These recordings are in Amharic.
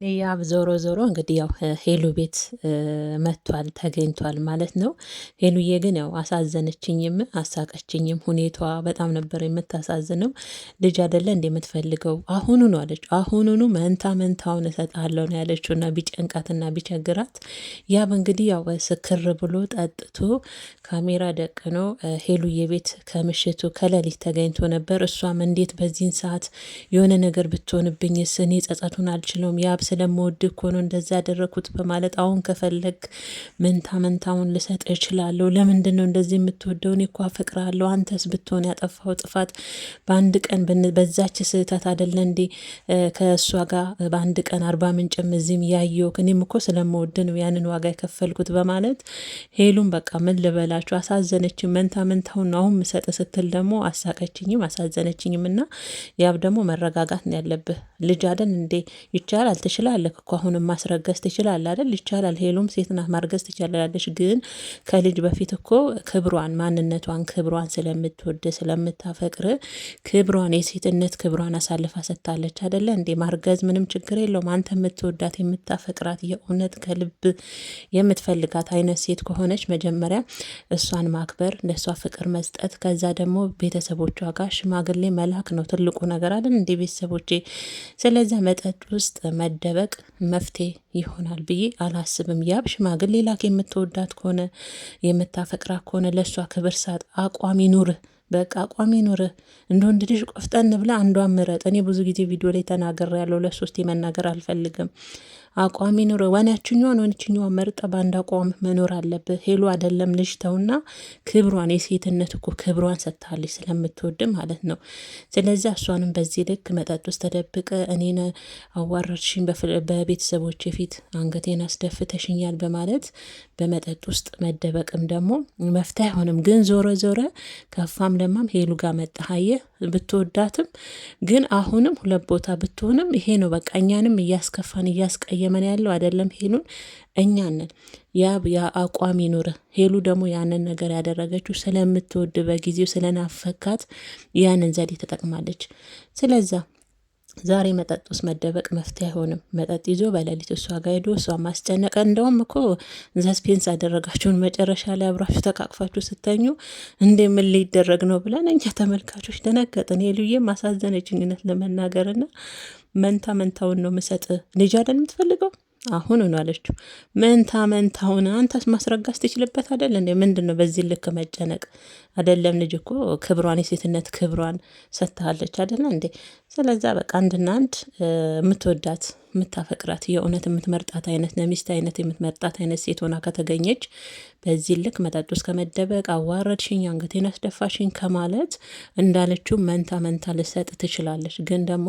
ያብ ዞሮ ዞሮ እንግዲህ ያው ሄሉ ቤት መጥቷል ተገኝቷል ማለት ነው። ሄሉዬ ግን ያው አሳዘነችኝም አሳቀችኝም። ሁኔታዋ በጣም ነበር የምታሳዝነው። ልጅ አይደለ እንደ የምትፈልገው አሁኑኑ አለች። አሁኑኑ መንታ መንታውን እሰጥሃለሁ ነው ያለችው። እና ቢጨንቃትና ቢቸግራት ያብ እንግዲህ ያው ስክር ብሎ ጠጥቶ ካሜራ ደቅኖ ሄሉዬ ቤት ከምሽቱ ከሌሊት ተገኝቶ ነበር። እሷም እንዴት በዚህን ሰዓት የሆነ ነገር ብትሆንብኝስ እኔ ጸጸቱን አልችለውም ያብ ስለምወድ እኮ ነው እንደዛ ያደረኩት በማለት አሁን ከፈለግ መንታ መንታውን ልሰጥ እችላለሁ። ለምንድን ነው እንደዚህ የምትወደው? እኔ እኮ አፈቅርሃለሁ። አንተስ ብትሆን ያጠፋው ጥፋት በአንድ ቀን በዛች ስህተት አይደለ እንዴ ከእሷ ጋር በአንድ ቀን 40 ምንጭም እዚህም ያየው እኔም እኮ ስለምወድ ነው ያንን ዋጋ የከፈልኩት በማለት ሄሉን በቃ ምን ልበላችሁ አሳዘነችኝ። መንታ መንታውን አሁን ምሰጥ ስትል ደግሞ አሳቀችኝም አሳዘነችኝም። እና ያብ ደግሞ መረጋጋት ነው ያለብህ። ልጅ አይደል እንዴ ይቻላል ትችላለህ እኮ አሁንም ማስረገዝ ትችላለህ አይደል? ይቻላል። ሄሉም ሴት ናት ማርገዝ ትችላለች። ግን ከልጅ በፊት እኮ ክብሯን ማንነቷን ክብሯን ስለምትወድ ስለምታፈቅር ክብሯን የሴትነት ክብሯን አሳልፋ ሰጥታለች አይደለ እንዴ? ማርገዝ ምንም ችግር የለውም። አንተ የምትወዳት የምታፈቅራት የእውነት ከልብ የምትፈልጋት አይነት ሴት ከሆነች መጀመሪያ እሷን ማክበር ለእሷ ፍቅር መስጠት ከዛ ደግሞ ቤተሰቦቿ ጋር ሽማግሌ መላክ ነው ትልቁ ነገር አይደል እንዴ ቤተሰቦቼ። ስለዚህ መጠጥ ውስጥ መደበቅ መፍትሄ ይሆናል ብዬ አላስብም። ያብ ሽማግሌ ላክ። የምትወዳት ከሆነ የምታፈቅራት ከሆነ ለእሷ ክብር ሳጥ። አቋም ይኑርህ። በቃ አቋም ይኑርህ። እንደ ወንድ ልጅ ቆፍጠን ብላ አንዷን ምረጥ። እኔ ብዙ ጊዜ ቪዲዮ ላይ ተናገር ያለው ለሶስት መናገር አልፈልግም። አቋም ይኑር። ወንያችኛዋን ወንችኛዋን መርጠ በአንድ አቋም መኖር አለብህ። ሄሉ አይደለም ልጅ ተውና ክብሯን የሴትነት እኮ ክብሯን ሰጥታለች ስለምትወድ ማለት ነው። ስለዚህ እሷንም በዚህ ልክ መጠጥ ውስጥ ተደብቀ እኔን አዋረድሽኝ፣ በቤተሰቦች ፊት አንገቴን አስደፍተሽኛል በማለት በመጠጥ ውስጥ መደበቅም ደግሞ መፍትሄ አይሆንም። ግን ዞረ ዞረ ከፋም ለማም ሄሉ ጋር መጣሃየ ብትወዳትም ግን አሁንም ሁለት ቦታ ብትሆንም ይሄ ነው በቃ እኛንም እያስከፋን እያስቀየመን ያለው አይደለም ሄሉን እኛንን። ያ አቋም ይኑርህ። ሄሉ ደግሞ ያንን ነገር ያደረገችው ስለምትወድ በጊዜው ስለናፈካት ያንን ዘዴ ተጠቅማለች። ስለዛ ዛሬ መጠጥ ውስጥ መደበቅ መፍትሄ አይሆንም። መጠጥ ይዞ በሌሊት እሷ ጋር ሄዶ እሷ ማስጨነቀ። እንደውም እኮ ዘስፔንስ አደረጋችሁን መጨረሻ ላይ አብራችሁ ተቃቅፋችሁ ስተኙ እንደ ምን ሊደረግ ነው ብለን እኛ ተመልካቾች ደነገጥን። ሄሉዬም ማሳዘነችኝነት ለመናገርና መንታ መንታውን ነው ምሰጥ ልጅ አይደል የምትፈልገው አሁን ነው አለችው። መንታ መንታውን አንተስ ማስረጋስ ትችልበት አይደል እንዴ? ምንድነው በዚህ ልክ መጨነቅ? አይደለም ልጅ እኮ ክብሯን የሴትነት ክብሯን ሰጥታለች አይደል እንዴ? ስለዛ በቃ አንድና አንድ የምትወዳት የምታፈቅራት የእውነት የምትመርጣት አይነት ነሚስት አይነት የምትመርጣት አይነት ሴት ሆና ከተገኘች በዚህ ልክ መጠጥ ውስጥ ከመደበቅ አዋረድሽኝ፣ አንገቴን አስደፋሽኝ ከማለት እንዳለችው መንታ መንታ ልሰጥ ትችላለች። ግን ደግሞ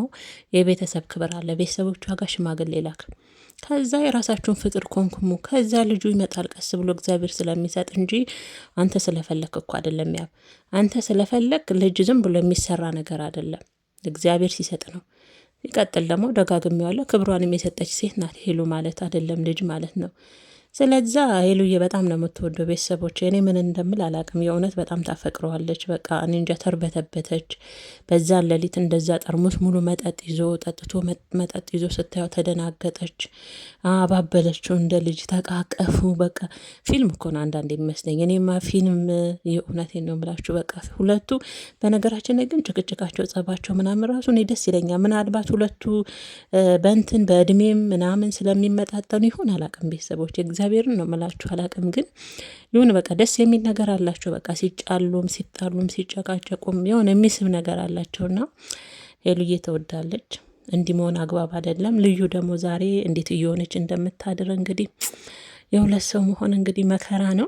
የቤተሰብ ክብር አለ። ቤተሰቦቿ ጋር ሽማግሌ ላክ። ከዛ የራሳችሁን ፍቅር ኮንኩሙ። ከዛ ልጁ ይመጣል ቀስ ብሎ እግዚአብሔር ስለሚሰጥ እንጂ አንተ ስለፈለክ እኮ አይደለም። ያብ አንተ ስለፈለክ ልጅ ዝም ብሎ የሚሰራ ነገር አይደለም፣ እግዚአብሔር ሲሰጥ ነው። ይቀጥል ደግሞ ደጋግሜዋለሁ፣ ክብሯንም የሰጠች ሴት ናት ሄሉ ማለት አይደለም ልጅ ማለት ነው። ስለዛ ሄሉዬ በጣም ነው የምትወደው። ቤተሰቦች እኔ ምን እንደምል አላቅም። የእውነት በጣም ታፈቅረዋለች። በቃ እኔ እንጃ ተርበተበተች። በዛን ሌሊት እንደዛ ጠርሙስ ሙሉ መጠጥ ይዞ ጠጥቶ መጠጥ ይዞ ስታየው ተደናገጠች፣ አባበለችው እንደ ልጅ ተቃቀፉ። በቃ ፊልም እኮ ነው አንዳንድ የሚመስለኝ። እኔማ ፊልም የእውነቴን ነው የምላችሁ። በቃ ሁለቱ በነገራችን ላይ ግን ጭቅጭቃቸው ጸባቸው ምናምን ራሱ እኔ ደስ ይለኛል። ምናልባት ሁለቱ በእንትን በእድሜም ምናምን ስለሚመጣጠኑ ይሆን አላቅም። ቤተሰቦች እግዚአብሔርን ነው የምላችሁ አላቅም። ግን ይሁን በቃ ደስ የሚል ነገር አላቸው። በቃ ሲጫሉም ሲጣሉም ሲጨቃጨቁም የሆነ የሚስብ ነገር አላቸውና ሄሉዬ ትወዳለች። እንዲህ መሆን አግባብ አይደለም። ልዩ ደግሞ ዛሬ እንዴት እየሆነች እንደምታድር እንግዲህ የሁለት ሰው መሆን እንግዲህ መከራ ነው።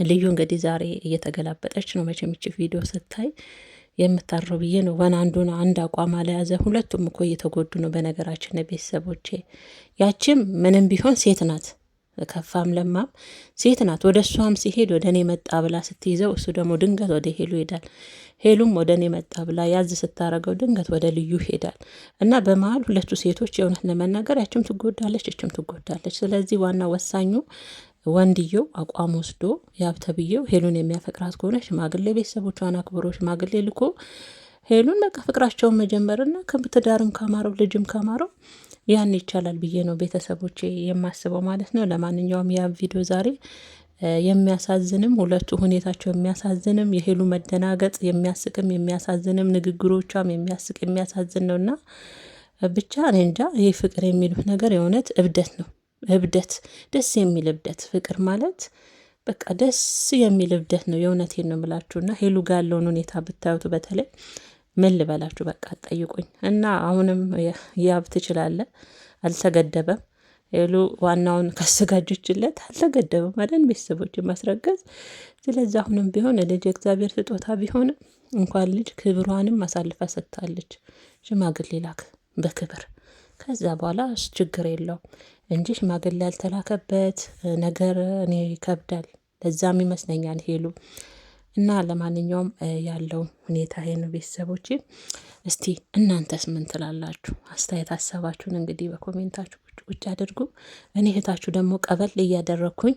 ልዩ እንግዲህ ዛሬ እየተገላበጠች ነው መቼም ይቺ ቪዲዮ ስታይ የምታረው ብዬ ነው። አንዱን አንድ አቋም አለያዘ። ሁለቱም እኮ እየተጎዱ ነው። በነገራችን ቤተሰቦቼ ያችም ምንም ቢሆን ሴት ናት፣ ከፋም ለማም ሴት ናት። ወደ እሷም ሲሄድ ወደ እኔ መጣ ብላ ስትይዘው እሱ ደግሞ ድንገት ወደ ሄሉ ይሄዳል። ሄሉም ወደ እኔ መጣ ብላ ያዝ ስታረገው ድንገት ወደ ልዩ ይሄዳል። እና በመሀል ሁለቱ ሴቶች የእውነት ለመናገር ያችም ትጎዳለች፣ እችም ትጎዳለች። ስለዚህ ዋና ወሳኙ ወንድየው አቋም ወስዶ ያብተብየው ሄሉን የሚያፈቅራት ከሆነ ሽማግሌ ቤተሰቦቿን አክብሮ ሽማግሌ ልኮ ሄሉን በቃ ፍቅራቸውን መጀመርና ከትዳርም ካማረው ልጅም ካማረው ያን ይቻላል ብዬ ነው ቤተሰቦቼ የማስበው ማለት ነው። ለማንኛውም ያ ቪዲዮ ዛሬ የሚያሳዝንም ሁለቱ ሁኔታቸው የሚያሳዝንም የሄሉ መደናገጥ የሚያስቅም የሚያሳዝንም ንግግሮቿም የሚያስቅ የሚያሳዝን ነውና ብቻ እኔ እንጃ። ይሄ ፍቅር የሚሉት ነገር የእውነት እብደት ነው። እብደት፣ ደስ የሚል እብደት። ፍቅር ማለት በቃ ደስ የሚል እብደት ነው። የእውነቴን ነው የምላችሁና ሄሉ ጋር ያለውን ሁኔታ ብታዩት በተለይ ምን ልበላችሁ፣ በቃ ጠይቁኝ እና አሁንም ያብ ትችላለ፣ አልተገደበም። ሄሉ ዋናውን ካዘጋጀችለት አልተገደበም አይደል? ቤተሰቦች ማስረገዝ። ስለዚህ አሁንም ቢሆን ልጅ የእግዚአብሔር ስጦታ ቢሆንም እንኳን ልጅ ክብሯንም አሳልፋ ሰጥታለች። ሽማግሌ ላክ በክብር ከዛ በኋላ ችግር የለው እንጂ ሽማግሌ ያልተላከበት ነገር እኔ ይከብዳል። ለዛም ይመስለኛል ሄሉ እና ለማንኛውም ያለው ሁኔታ ይሄ ነው ቤተሰቦቼ። እስቲ እናንተስ ምን ትላላችሁ? አስተያየት ሀሳባችሁን እንግዲህ በኮሜንታችሁ ቁጭ አድርጉ። እኔ እህታችሁ ደግሞ ቀበል እያደረግኩኝ